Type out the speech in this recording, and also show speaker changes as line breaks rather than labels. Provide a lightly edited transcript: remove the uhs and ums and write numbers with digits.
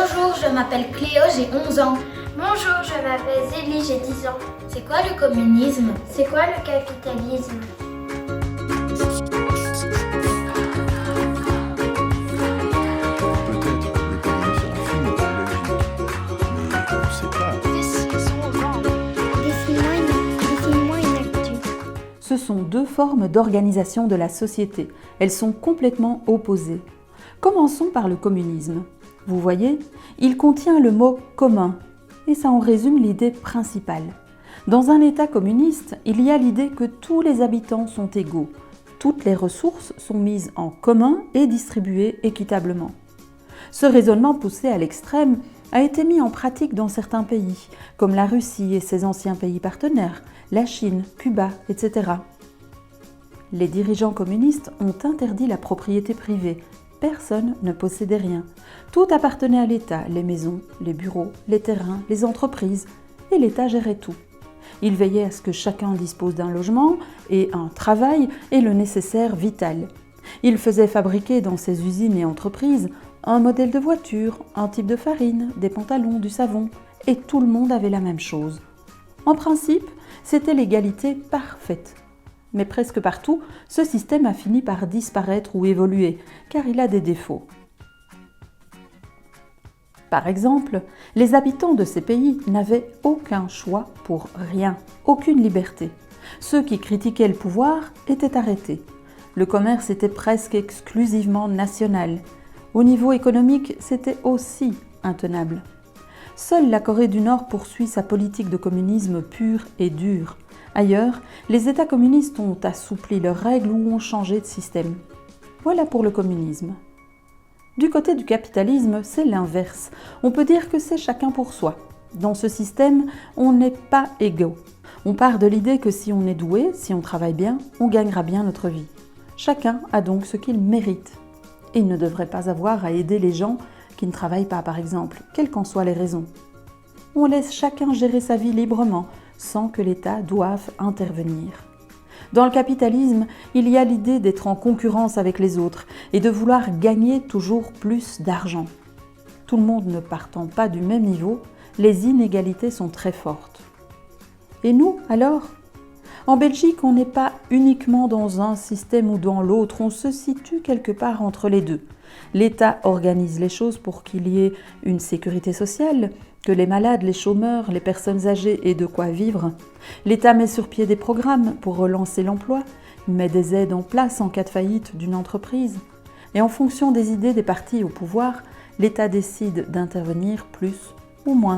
Bonjour, je m'appelle Cléo, j'ai 11 ans.
Bonjour, je m'appelle Zélie, j'ai 10 ans.
C'est quoi le communisme?
C'est quoi le capitalisme?
Ce sont deux formes d'organisation de la société. Elles sont complètement opposées. Commençons par le communisme. Vous voyez, il contient le mot « commun » et ça en résume l'idée principale. Dans un État communiste, il y a l'idée que tous les habitants sont égaux. Toutes les ressources sont mises en commun et distribuées équitablement. Ce raisonnement poussé à l'extrême a été mis en pratique dans certains pays, comme la Russie et ses anciens pays partenaires, la Chine, Cuba, etc. Les dirigeants communistes ont interdit la propriété privée. Personne ne possédait rien. Tout appartenait à l'État, les maisons, les bureaux, les terrains, les entreprises, et l'État gérait tout. Il veillait à ce que chacun dispose d'un logement et un travail et le nécessaire vital. Il faisait fabriquer dans ses usines et entreprises un modèle de voiture, un type de farine, des pantalons, du savon, et tout le monde avait la même chose. En principe, c'était l'égalité parfaite. Mais presque partout, ce système a fini par disparaître ou évoluer, car il a des défauts. Par exemple, les habitants de ces pays n'avaient aucun choix pour rien, aucune liberté. Ceux qui critiquaient le pouvoir étaient arrêtés. Le commerce était presque exclusivement national. Au niveau économique, c'était aussi intenable. Seule la Corée du Nord poursuit sa politique de communisme pur et dur. Ailleurs, les États communistes ont assoupli leurs règles ou ont changé de système. Voilà pour le communisme. Du côté du capitalisme, c'est l'inverse. On peut dire que c'est chacun pour soi. Dans ce système, on n'est pas égaux. On part de l'idée que si on est doué, si on travaille bien, on gagnera bien notre vie. Chacun a donc ce qu'il mérite. Et il ne devrait pas avoir à aider les gens qui ne travaillent pas, par exemple, quelles qu'en soient les raisons. On laisse chacun gérer sa vie librement, sans que l'État doive intervenir. Dans le capitalisme, il y a l'idée d'être en concurrence avec les autres et de vouloir gagner toujours plus d'argent. Tout le monde ne partant pas du même niveau, les inégalités sont très fortes. Et nous, alors ? En Belgique, on n'est pas uniquement dans un système ou dans l'autre, on se situe quelque part entre les deux. L'État organise les choses pour qu'il y ait une sécurité sociale, que les malades, les chômeurs, les personnes âgées aient de quoi vivre. L'État met sur pied des programmes pour relancer l'emploi, met des aides en place en cas de faillite d'une entreprise. Et en fonction des idées des partis au pouvoir, l'État décide d'intervenir plus ou moins.